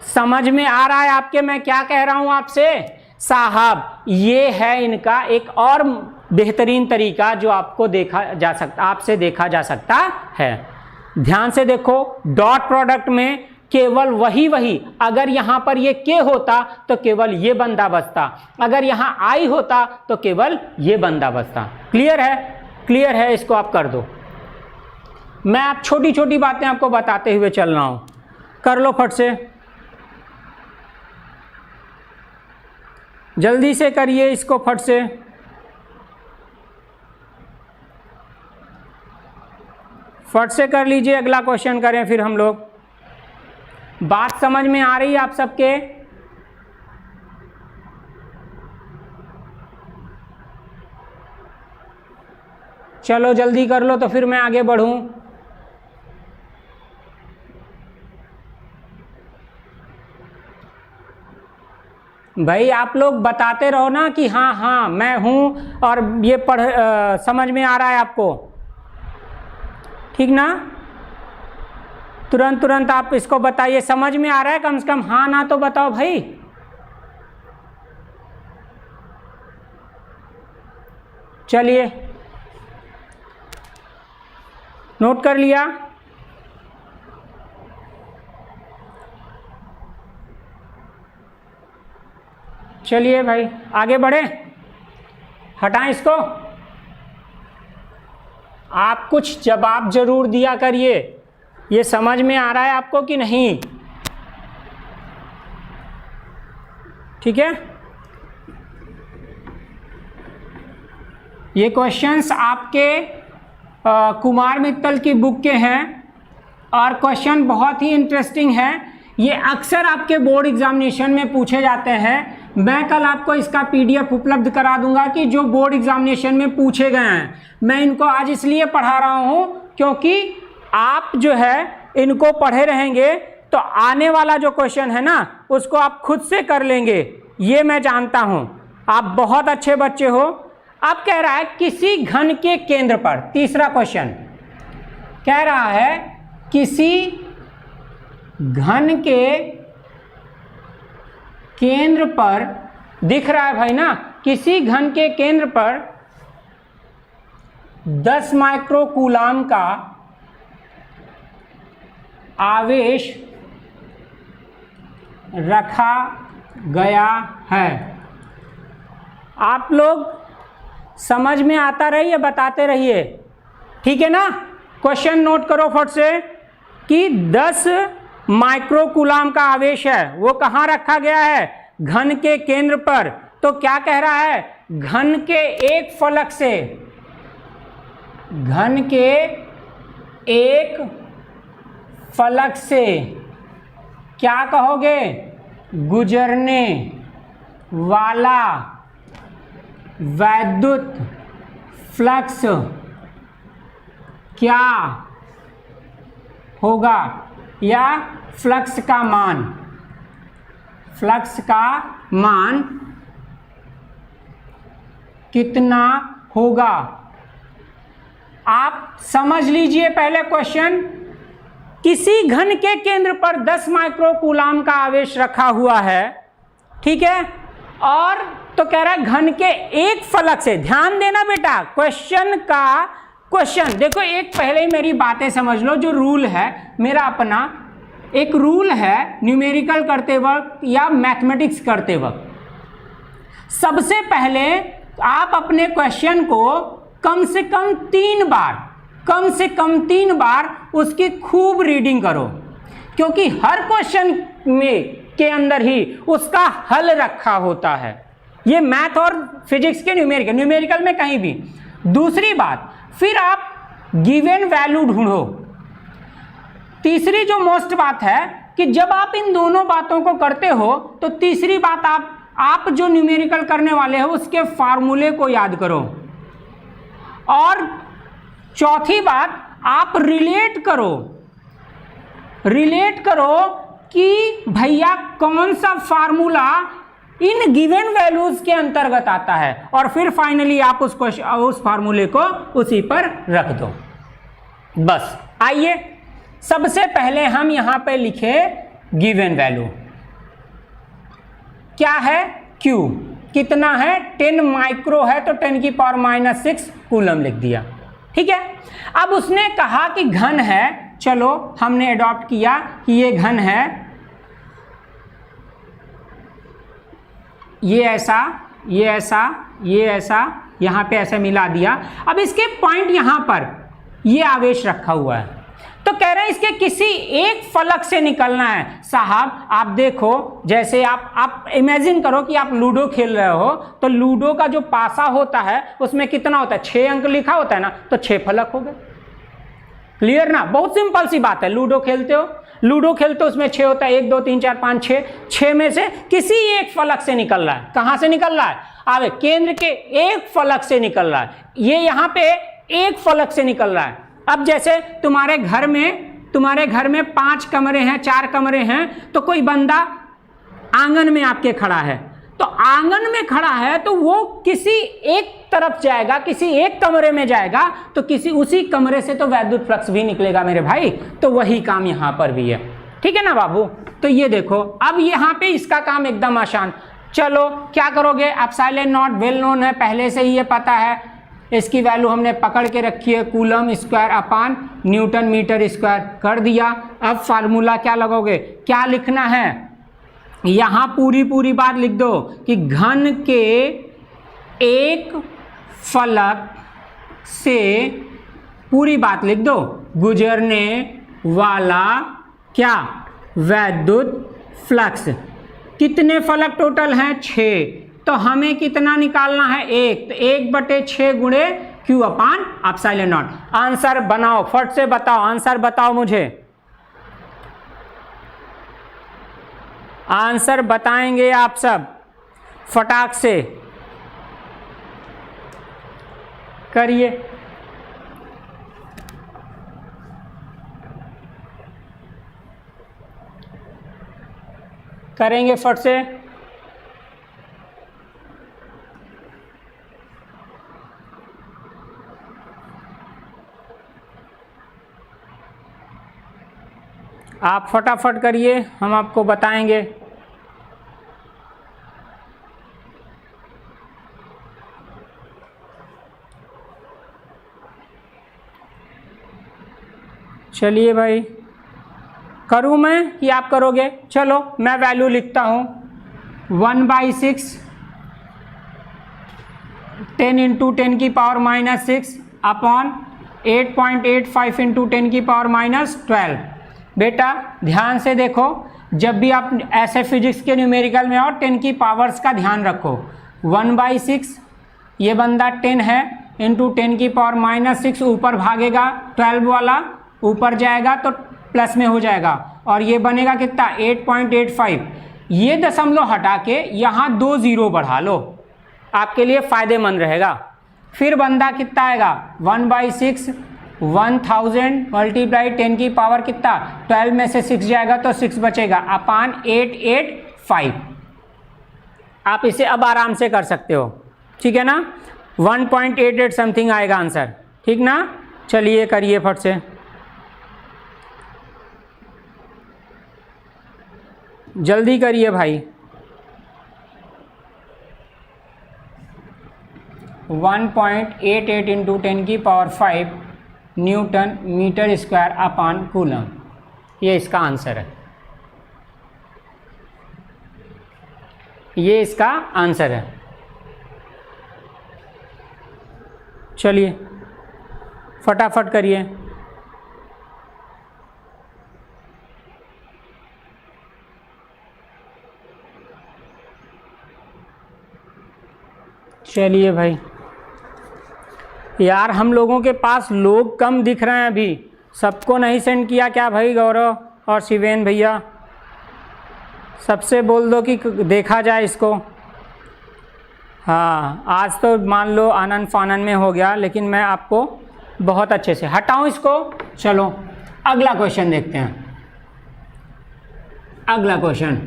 समझ में आ रहा है आपके मैं क्या कह रहा हूं आपसे साहब। ये है इनका एक और बेहतरीन तरीका जो आपको देखा जा सकता, आपसे देखा जा सकता है। ध्यान से देखो, डॉट प्रोडक्ट में केवल वही अगर यहां पर ये के होता तो केवल ये बंदा बचता, अगर यहां आई होता तो केवल ये बंदा बचता। क्लियर है, क्लियर है, इसको आप कर दो। मैं आप छोटी छोटी बातें आपको बताते हुए चल रहा हूं, कर लो फट से, जल्दी से करिए इसको फट से। फट से कर लीजिए, अगला क्वेश्चन करें फिर हम लोग। बात समझ में आ रही है आप सबके? चलो जल्दी कर लो तो फिर मैं आगे बढ़ूं। भाई आप लोग बताते रहो ना कि हाँ हाँ मैं हूँ और ये समझ में आ रहा है आपको, ठीक ना। तुरंत तुरंत आप इसको बताइए, समझ में आ रहा है, कम से कम हाँ ना तो बताओ भाई। चलिए नोट कर लिया। चलिए भाई आगे बढ़े, हटाएं इसको। आप कुछ जवाब जरूर दिया करिए, ये समझ में आ रहा है आपको कि नहीं, ठीक है। ये क्वेश्चंस आपके कुमार मित्तल की बुक के हैं और क्वेश्चन बहुत ही इंटरेस्टिंग है। ये अक्सर आपके बोर्ड एग्जामिनेशन में पूछे जाते हैं। मैं कल आपको इसका पीडीएफ उपलब्ध करा दूंगा कि जो बोर्ड एग्जामिनेशन में पूछे गए हैं। मैं इनको आज इसलिए पढ़ा रहा हूं क्योंकि आप जो है इनको पढ़े रहेंगे तो आने वाला जो क्वेश्चन है ना उसको आप खुद से कर लेंगे, ये मैं जानता हूं। आप बहुत अच्छे बच्चे हो। अब कह रहा है किसी घन के केंद्र पर, तीसरा क्वेश्चन कह रहा है किसी घन के केंद्र पर, दिख रहा है भाई ना, किसी घन के केंद्र पर 10 माइक्रोकूलाम का आवेश रखा गया है। आप लोग समझ में आता रहिए, बताते रहिए, ठीक है ना। क्वेश्चन नोट करो फट से कि 10 माइक्रोकूलाम का आवेश है वो कहाँ रखा गया है, घन के केंद्र पर। तो क्या कह रहा है, घन के एक फलक से, घन के एक फलक से क्या कहोगे, गुजरने वाला वैद्युत फ्लक्स क्या होगा, या फ्लक्स का मान, फ्लक्स का मान कितना होगा। आप समझ लीजिए पहले क्वेश्चन, किसी घन के केंद्र पर 10 माइक्रोकूलाम का आवेश रखा हुआ है, ठीक है। और तो कह रहा है घन के एक फलक से, ध्यान देना बेटा क्वेश्चन का, क्वेश्चन देखो, एक पहले ही मेरी बातें समझ लो। जो रूल है मेरा अपना, एक रूल है न्यूमेरिकल करते वक्त या मैथमेटिक्स करते वक्त, सबसे पहले आप अपने क्वेश्चन को कम से कम 3 बार उसकी खूब रीडिंग करो, क्योंकि हर क्वेश्चन में के अंदर ही उसका हल रखा होता है। ये मैथ और फिजिक्स के न्यूमेरिकल में कहीं भी। दूसरी बात, फिर आप गिवन वैल्यू ढूंढो। तीसरी जो मोस्ट बात है कि जब आप इन दोनों बातों को करते हो तो तीसरी बात, आप जो न्यूमेरिकल करने वाले हो उसके फार्मूले को याद करो। और चौथी बात, आप रिलेट करो कि भैया कौन सा फार्मूला इन गिवन वैल्यूज के अंतर्गत आता है, और फिर फाइनली आप उस फार्मूले को उसी पर रख दो। बस आइए सबसे पहले हम यहां पे लिखे गिवन वैल्यू क्या है, Q कितना है, 10 माइक्रो है तो 10⁻⁻⁶ कूलम लिख दिया, ठीक है। अब उसने कहा कि घन है, चलो हमने अडॉप्ट किया कि ये घन है, ये ऐसा, ये ऐसा, ये ऐसा, यहां पे ऐसे मिला दिया। अब इसके पॉइंट यहां पर ये आवेश रखा हुआ है, तो कह रहे हैं इसके किसी एक फलक से निकलना है। साहब आप देखो, जैसे आप इमेजिन करो कि आप लूडो खेल रहे हो, तो लूडो का जो पासा होता है उसमें कितना होता है, 6 अंक लिखा होता है ना, तो 6 फलक हो गए। क्लियर ना, बहुत सिंपल सी बात है। लूडो खेलते हो उसमें 6 होता है, 1 2 3 4 5 6 में से किसी एक फलक से निकल रहा है। कहां से निकल रहा है, आवे केंद्र के एक फलक से निकल रहा है। ये यहां पे एक फलक से निकल रहा है। अब जैसे तुम्हारे घर में 5 कमरे हैं, 4 कमरे हैं, तो कोई बंदा आंगन में आपके खड़ा है, तो आंगन में खड़ा है तो वो किसी एक तरफ जाएगा, किसी एक कमरे में जाएगा, तो किसी उसी कमरे से तो वैद्युत फ्लक्स भी निकलेगा मेरे भाई। तो वही काम यहाँ पर भी है, ठीक है ना बाबू। तो ये देखो, अब यहाँ पे इसका काम एकदम आसान। चलो क्या करोगे, एप्सिलॉन नॉट वेल नोन है, पहले से ही ये पता है, इसकी वैल्यू हमने पकड़ के रखी है, coulomb square upon newton metre square कर दिया। अब फार्मूला क्या लगोगे, क्या लिखना है, यहाँ पूरी बात लिख दो कि घन के एक फलक से, पूरी बात लिख दो, गुजरने वाला क्या, वैद्युत फ्लक्स। कितने फलक टोटल हैं, 6, तो हमें कितना निकालना है, 1, तो 1/6 गुणे Q upon epsilon not. Answer बनाओ, फट से बताओ, आंसर बताओ मुझे, आंसर बताएंगे आप सब फटाक से करिए। करेंगे फट से, आप फटाफट करिए, हम आपको बताएंगे। चलिए भाई, करूँ मैं कि आप करोगे, चलो मैं वैल्यू लिखता हूँ, 1/6 10 × 10⁻⁻6 अपॉन 8.85 × 10⁻⁻12। बेटा ध्यान से देखो, जब भी आप ऐसे फिजिक्स के न्यूमेरिकल में और 10 की पावर्स का ध्यान रखो। 1/6 ये बंदा 10 है, इंटू 10⁻⁻6 ऊपर भागेगा, 12 वाला ऊपर जाएगा तो प्लस में हो जाएगा, और ये बनेगा कितना, 8.85। ये दशमलव हटा के यहाँ 2 0 बढ़ा लो, आपके लिए फ़ायदेमंद रहेगा। फिर बंदा कितना आएगा, 1/6 1000 मल्टीप्लाई 10 की पावर कितना, 12 में से 6 जाएगा तो 6 बचेगा, अपान 885। आप इसे अब आराम से कर सकते हो, ठीक है ना, 1.88 समथिंग आएगा आंसर, ठीक ना। चलिए करिए फट से, जल्दी करिए भाई। 1.88 × 10⁵ newton metre square upon coulomb, ये इसका आंसर है, ये इसका आंसर है। चलिए फटाफट करिए। चलिए भाई, यार हम लोगों के पास लोग कम दिख रहे हैं अभी, सबको नहीं सेंड किया क्या भाई, गौरव और शिवेन भैया, सबसे बोल दो कि देखा जाए इसको। हाँ आज तो मान लो आनन फानन में हो गया, लेकिन मैं आपको बहुत अच्छे से हटाऊं इसको। चलो अगला क्वेश्चन देखते हैं। अगला क्वेश्चन,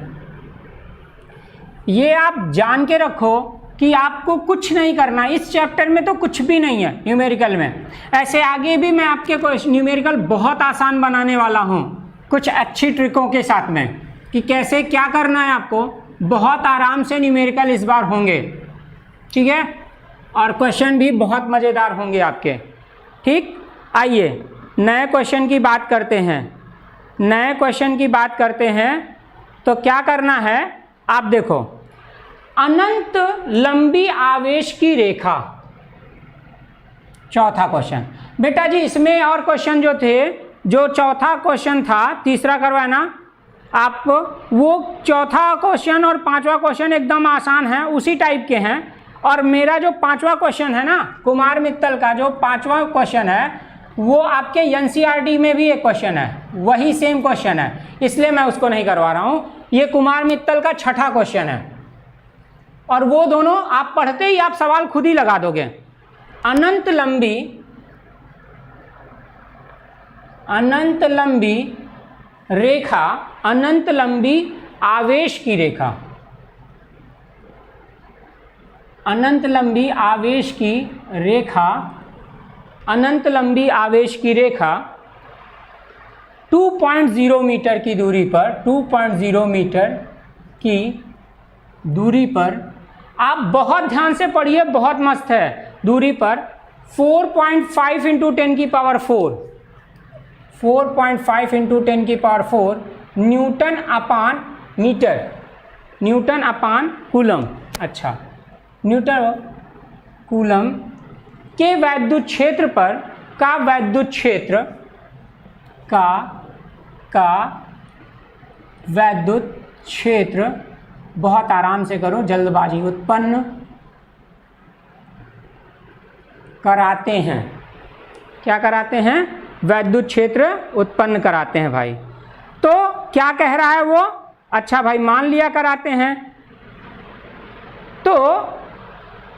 ये आप जान के रखो कि आपको कुछ नहीं करना, इस चैप्टर में तो कुछ भी नहीं है न्यूमेरिकल में। ऐसे आगे भी मैं आपके न्यूमेरिकल बहुत आसान बनाने वाला हूँ, कुछ अच्छी ट्रिकों के साथ में, कि कैसे क्या करना है आपको। बहुत आराम से न्यूमेरिकल इस बार होंगे, ठीक है, और क्वेश्चन भी बहुत मज़ेदार होंगे आपके, ठीक। आइए नए क्वेश्चन की बात करते हैं। नए क्वेश्चन की बात करते हैं तो क्या करना है, आप देखो, अनंत लंबी आवेश की रेखा, चौथा क्वेश्चन। बेटा जी इसमें और क्वेश्चन जो थे, जो चौथा क्वेश्चन था, तीसरा करवाना आप, वो चौथा क्वेश्चन और पांचवा क्वेश्चन एकदम आसान है, उसी टाइप के हैं। और मेरा जो पांचवा क्वेश्चन है ना, कुमार मित्तल का जो पांचवा क्वेश्चन है, वो आपके एनसीईआरटी में भी एक क्वेश्चन है, वही सेम क्वेश्चन है, इसलिए मैं उसको नहीं करवा रहा हूँ। ये कुमार मित्तल का छठा क्वेश्चन है, और वो दोनों आप पढ़ते ही आप सवाल खुद ही लगा दोगे। अनंत लंबी अनंत लंबी रेखा, अनंत लंबी आवेश की रेखा, अनंत लंबी आवेश की रेखा, अनंत लंबी आवेश की रेखा 2.0 मीटर की दूरी पर, 2.0 मीटर की दूरी पर, आप बहुत ध्यान से पढ़िए, बहुत मस्त है, दूरी पर 4.5 इंटू 10 की पावर 4, 4.5 इंटू 10 की पावर 4 न्यूटन अपान मीटर, न्यूटन अपान कूलम, अच्छा न्यूटन कूलम के वैद्युत क्षेत्र पर, का वैद्युत क्षेत्र, का वैद्युत क्षेत्र, बहुत आराम से करो, जल्दबाजी, उत्पन्न कराते हैं, क्या कराते हैं, वैद्युत क्षेत्र उत्पन्न कराते हैं भाई। तो क्या कह रहा है वो, अच्छा भाई मान लिया कराते हैं, तो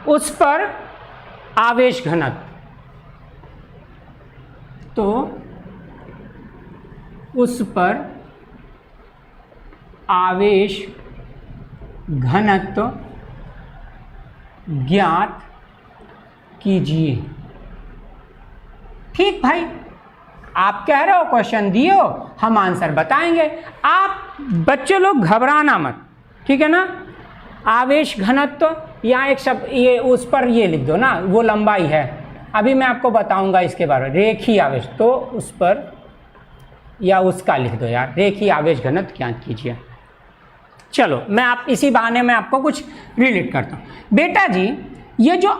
उस पर आवेश घनत्व, तो उस पर आवेश घनत्व ज्ञात कीजिए। ठीक भाई, आप कह रहे हो, क्वेश्चन दिए हो, हम आंसर बताएंगे, आप बच्चे लोग घबराना मत, ठीक है ना। आवेश घनत्व, यहाँ एक शब्द ये उस पर ये लिख दो ना, वो लंबाई है, अभी मैं आपको बताऊंगा इसके बारे में। रेखीय आवेश, तो उस पर या उसका लिख दो यार, रेखीय आवेश घनत्व ज्ञात कीजिए। चलो मैं आप इसी बहाने में आपको कुछ रिलेट करता हूँ। बेटा जी ये जो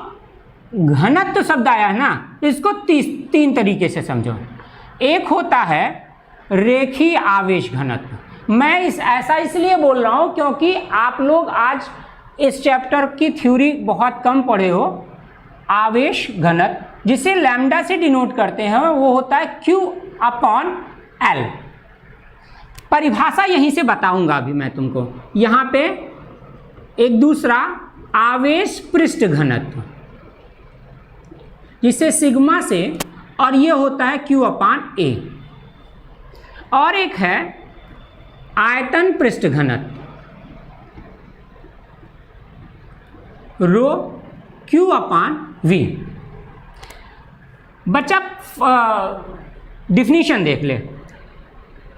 घनत्व शब्द आया है ना, इसको तीन तरीके से समझो। एक होता है रेखीय आवेश घनत्व। मैं ऐसा इसलिए बोल रहा हूँ क्योंकि आप लोग आज इस चैप्टर की थ्योरी बहुत कम पढ़े हो। आवेश घनत्व जिसे लैम्डा से डिनोट करते हैं वो होता है Q अपॉन L। परिभाषा यहीं से बताऊंगा अभी मैं तुमको। यहाँ पे एक दूसरा आवेश पृष्ठ घनत्व जिसे सिग्मा से, और ये होता है Q अपान A। और एक है आयतन पृष्ठ घनत्व रो Q अपान V। बच्चा डिफिनीशन देख ले।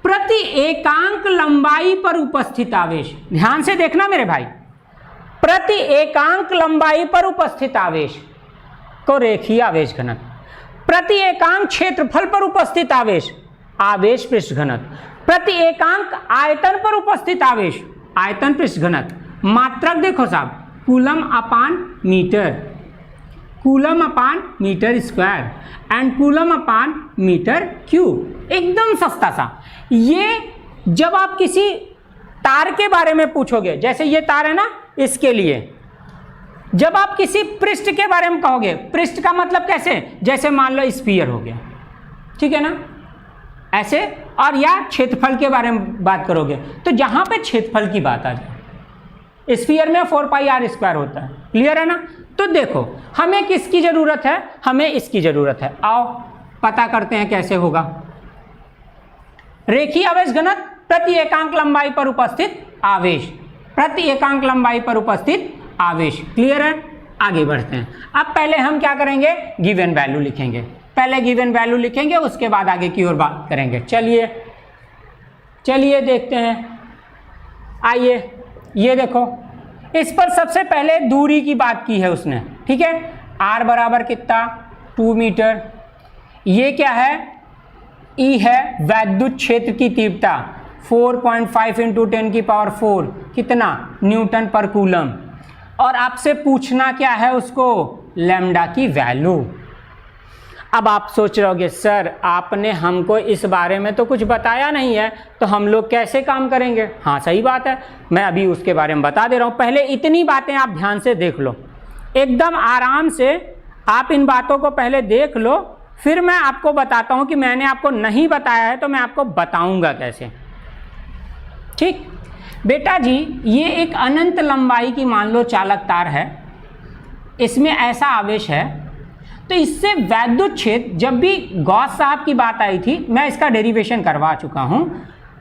प्रति एकांक लंबाई पर उपस्थित आवेश, ध्यान से देखना मेरे भाई, प्रति एकांक लंबाई पर उपस्थित आवेश को रेखीय आवेश घनत्व, प्रति एकांक क्षेत्रफल पर उपस्थित आवेश आवेश पृष्ठ घनत्व, प्रति एकांक आयतन पर उपस्थित आवेश आयतन पृष्ठ घनत्व। मात्रक देखो साहब, coulomb upon metre, coulomb upon metre square and coulomb upon metre cube. एकदम सस्ता सा। ये जब आप किसी तार के बारे में पूछोगे, जैसे ये तार है ना, इसके लिए जब आप किसी पृष्ठ के बारे में कहोगे, पृष्ठ का मतलब कैसे, जैसे मान लो स्फीयर हो गया, ठीक है ना, ऐसे, और या क्षेत्रफल के बारे में बात करोगे तो जहां पे क्षेत्रफल की बात आ जाए, स्फीयर में 4πr² होता है, क्लियर है ना। तो देखो हमें किसकी जरूरत है, हमें इसकी जरूरत है। आओ पता करते हैं कैसे होगा। रेखीय आवेश घनत्व प्रति एकांक लंबाई पर उपस्थित आवेश, प्रति एकांक लंबाई पर उपस्थित आवेश, क्लियर है। आगे बढ़ते हैं। अब पहले हम क्या करेंगे, गिवन वैल्यू लिखेंगे, पहले गिवन वैल्यू लिखेंगे, उसके बाद आगे की ओर बात करेंगे। चलिए देखते हैं। आइए ये देखो, इस पर सबसे पहले दूरी की बात की है उसने, ठीक है। r बराबर कितना, 2 मीटर। ये क्या है, E है वैद्युत क्षेत्र की तीव्रता 4.5 इंटू 10 की पावर 4, कितना, न्यूटन पर कूलम। और आपसे पूछना क्या है उसको, लैम्डा की वैल्यू। अब आप सोच रहे होगे सर आपने हमको इस बारे में तो कुछ बताया नहीं है, तो हम लोग कैसे काम करेंगे। हाँ सही बात है, मैं अभी उसके बारे में बता दे रहा हूँ। पहले इतनी बातें आप ध्यान से देख लो, एकदम आराम से आप इन बातों को पहले देख लो, फिर मैं आपको बताता हूँ कि मैंने आपको नहीं बताया है तो मैं आपको बताऊँगा कैसे। ठीक बेटा जी, ये एक अनंत लंबाई की मान लो चालक तार है, इसमें ऐसा आवेश है, तो इससे वैद्युत क्षेत्र, जब भी गॉस साहब की बात आई थी, मैं इसका डेरिवेशन करवा चुका हूं,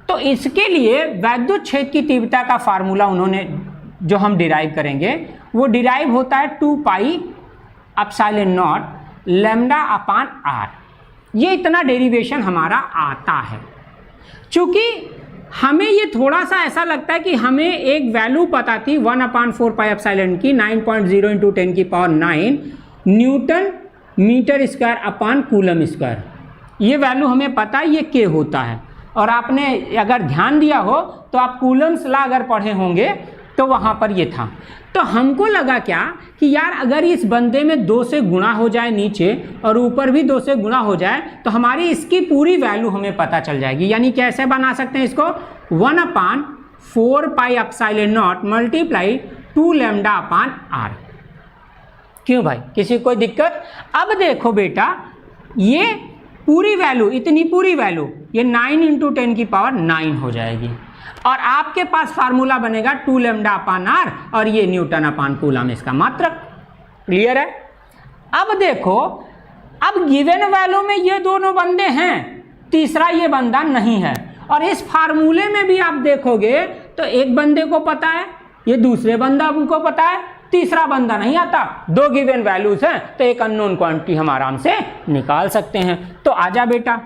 तो इसके लिए वैद्युत क्षेत्र की तीव्रता का फार्मूला उन्होंने जो हम डिराइव करेंगे वो डिराइव होता है 2 pi epsilon naught lambda upon R. ये इतना डेरिवेशन हमारा आता है। चूंकि हमें ये थोड़ा सा ऐसा लगता है कि हमें एक वैल्यू पता थी 1/4 पाई एप्सिलॉन की 9.0 × 10⁹ newton metre square upon coulomb square. ये वैल्यू हमें पता है, ये के होता है। और आपने अगर ध्यान दिया हो तो आप कूलम्स लॉ अगर पढ़े होंगे तो वहाँ पर ये था। तो हमको लगा क्या कि यार अगर इस बंदे में 2 से गुणा हो जाए नीचे और ऊपर भी 2 से गुणा हो जाए तो हमारी इसकी पूरी वैल्यू हमें पता चल जाएगी। यानी कैसे बना सकते हैं इसको, 1/4 pi epsilon naught multiply 2 lambda upon R. क्यों भाई, किसी कोई दिक्कत? अब देखो बेटा, ये पूरी वैल्यू, इतनी पूरी वैल्यू ये 9 × 10⁹ हो जाएगी और आपके पास फार्मूला बनेगा 2 लैम्डा अपान आर और ये न्यूटन अपान कूलम इसका मात्रक। क्लियर है? अब देखो, अब गिवन वैल्यू में ये दोनों बंदे हैं, तीसरा ये बंदा नहीं है। और इस फार्मूले में भी आप देखोगे तो एक बंदे को पता है, ये दूसरे बंदा को पता है, तीसरा बंदा नहीं आता। 2 गिवन वैल्यूज हैं तो एक अननोन क्वांटिटी हम आराम से निकाल सकते हैं। तो आजा बेटा,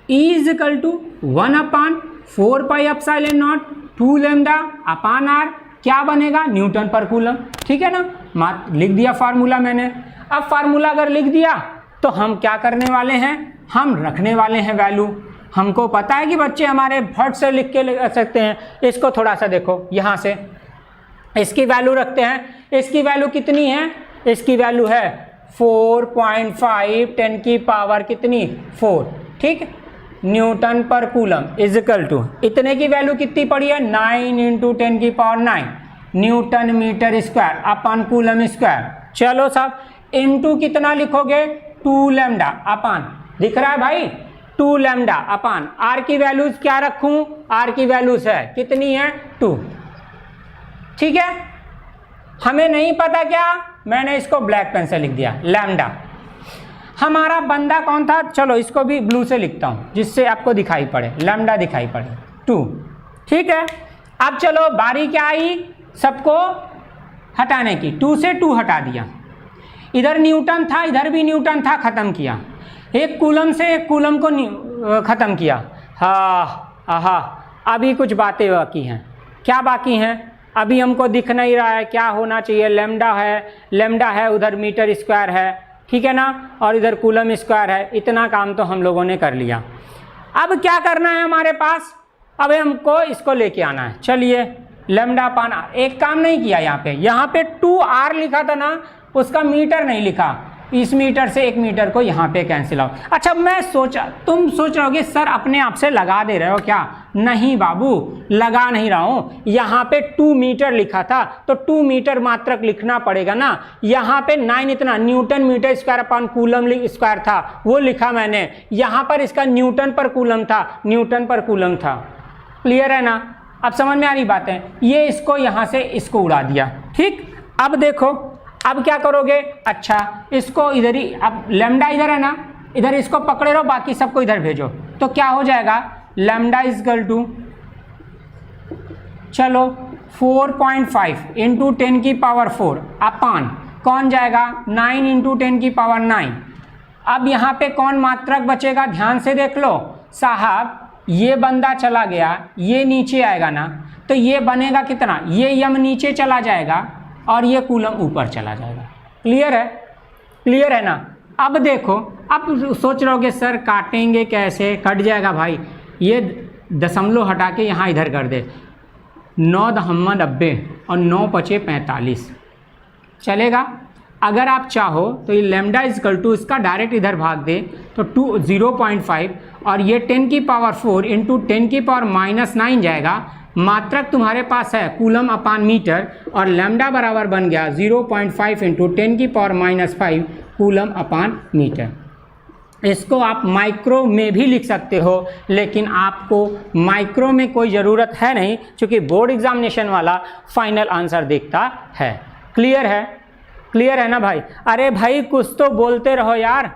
E = 1/4 pi epsilon naught 2 lambda upon R क्या बनेगा, न्यूटन पर कूलम। ठीक है ना, लिख दिया फार्मूला मैंने। अब फार्मूला अगर लिख दिया तो हम क्या करने वाले हैं, हम रखने वाले हैं वैल्यू। हमको पता है कि बच्चे हमारे फट से लिख के ले सकते हैं। इसको थोड़ा सा देखो, यहाँ से इसकी वैल्यू रखते हैं। इसकी वैल्यू कितनी है, इसकी वैल्यू है 4.5 10 की पावर कितनी 4। ठीक, न्यूटन पर कूलम इजिकल टू, इतने की वैल्यू कितनी पड़ी है 9 × 10⁹ newton metre square upon coulomb square. चलो साहब, इनटू कितना लिखोगे 2 लैम्डा अपान, दिख रहा है भाई 2 लैम्डा अपान आर की वैल्यूज क्या रखूं, आर की वैल्यूज है कितनी है 2। ठीक है, हमें नहीं पता क्या, मैंने इसको ब्लैक पेन से लिख दिया लैम्डा। हमारा बंदा कौन था, चलो इसको भी ब्लू से लिखता हूं जिससे आपको दिखाई पड़े, लैम्डा दिखाई पड़े 2। ठीक है, अब चलो बारी क्या आई, सबको हटाने की। 2 से 2 हटा दिया, इधर न्यूटन था, इधर भी न्यूटन था, खत्म किया। एक कूलम से एक कूलम को खत्म किया। अभी कुछ बातें बाकी हैं। क्या बाकी हैं, अभी हमको दिख नहीं रहा है क्या होना चाहिए, लैम्डा है, उधर मीटर स्क्वायर है, ठीक है ना, और इधर कूलम स्क्वायर है। इतना काम तो हम लोगों ने कर लिया। अब क्या करना है हमारे पास, अब हमको इसको लेके आना है। चलिए, लैम्डा अपान आर, एक काम नहीं किया यहाँ पे 2r लिखा था ना, उसका मीटर नहीं लिखा। इस मीटर से 1 मीटर को यहाँ पे कैंसिल आउट। अच्छा, मैं सोचा, तुम सोच रहोगे सर अपने आप से लगा दे रहे हो क्या? नहीं बाबू, लगा नहीं रहा हूँ। यहाँ पे 2 मीटर लिखा था तो 2 मीटर मात्रक लिखना पड़ेगा ना। यहाँ पे 9 इतना newton metre square upon coulomb square था, वो लिखा मैंने। यहाँ पर इसका न्यूटन पर कूलम था, न्यूटन पर कूलम था। क्लियर है ना, अब समझ में आ रही बात है। ये इसको यहाँ से इसको उड़ा दिया। ठीक, अब देखो, अब क्या करोगे, अच्छा इसको इधर ही, अब लैम्डा इधर है ना, इधर इसको पकड़े रहो, बाकी सबको इधर भेजो। तो क्या हो जाएगा, लैम्डा इक्वल टू, चलो 4.5 × 10⁴ अपान कौन जाएगा 9 × 10⁹। अब यहाँ पे कौन मात्रक बचेगा, ध्यान से देख लो साहब, ये बंदा चला गया, ये नीचे आएगा ना, तो ये बनेगा कितना, ये यम नीचे चला जाएगा और ये कूलम ऊपर चला जाएगा। क्लियर है, क्लियर है ना। अब देखो, अब सोच रहोगे सर काटेंगे कैसे, कट जाएगा भाई। ये दशमलव हटा के यहाँ इधर कर दे, 9×90 और 9×5 45 चलेगा। अगर आप चाहो तो ये लैम्डा इक्वल टू, इसका डायरेक्ट इधर भाग दे तो 0.5 और ये 10⁴ इंटू 10⁻⁻9 जाएगा। मात्रक तुम्हारे पास है कूलम अपान मीटर और लैम्डा बराबर बन गया 0.5 इंटू 10⁻⁵ कूलम अपान मीटर। इसको आप माइक्रो में भी लिख सकते हो, लेकिन आपको माइक्रो में कोई ज़रूरत है नहीं, क्योंकि बोर्ड एग्जामिनेशन वाला फाइनल आंसर देखता है। क्लियर है, क्लियर है ना भाई? अरे भाई कुछ तो बोलते रहो यार।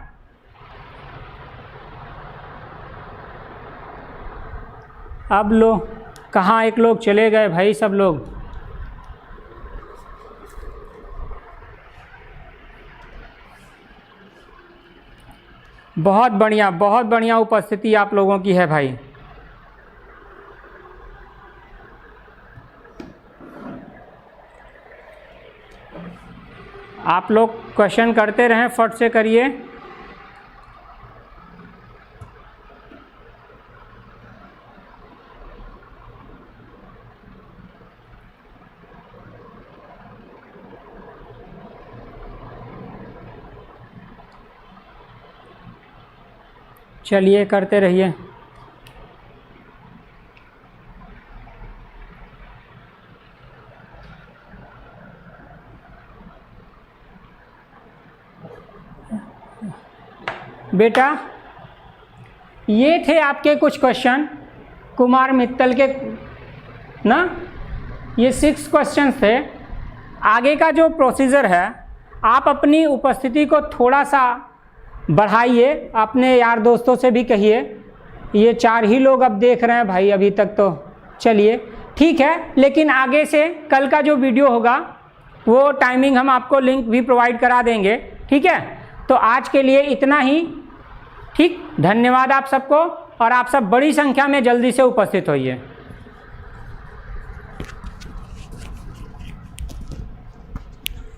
अब लोग कहाँ, एक लोग चले गए भाई सब लोग। बहुत बढ़िया उपस्थिति आप लोगों की है भाई। आप लोग क्वेश्चन करते रहें, फट से करिए। चलिए करते रहिए। बेटा ये थे आपके कुछ क्वेश्चन कुमार मित्तल के ना, ये 6 क्वेश्चन थे। आगे का जो प्रोसीजर है, आप अपनी उपस्थिति को थोड़ा सा बढ़ाइए, अपने यार दोस्तों से भी कहिए। ये 4 ही लोग अब देख रहे हैं भाई अभी तक, तो चलिए ठीक है। लेकिन आगे से कल का जो वीडियो होगा वो टाइमिंग हम आपको लिंक भी प्रोवाइड करा देंगे, ठीक है। तो आज के लिए इतना ही, ठीक। धन्यवाद आप सबको, और आप सब बड़ी संख्या में जल्दी से उपस्थित होइए।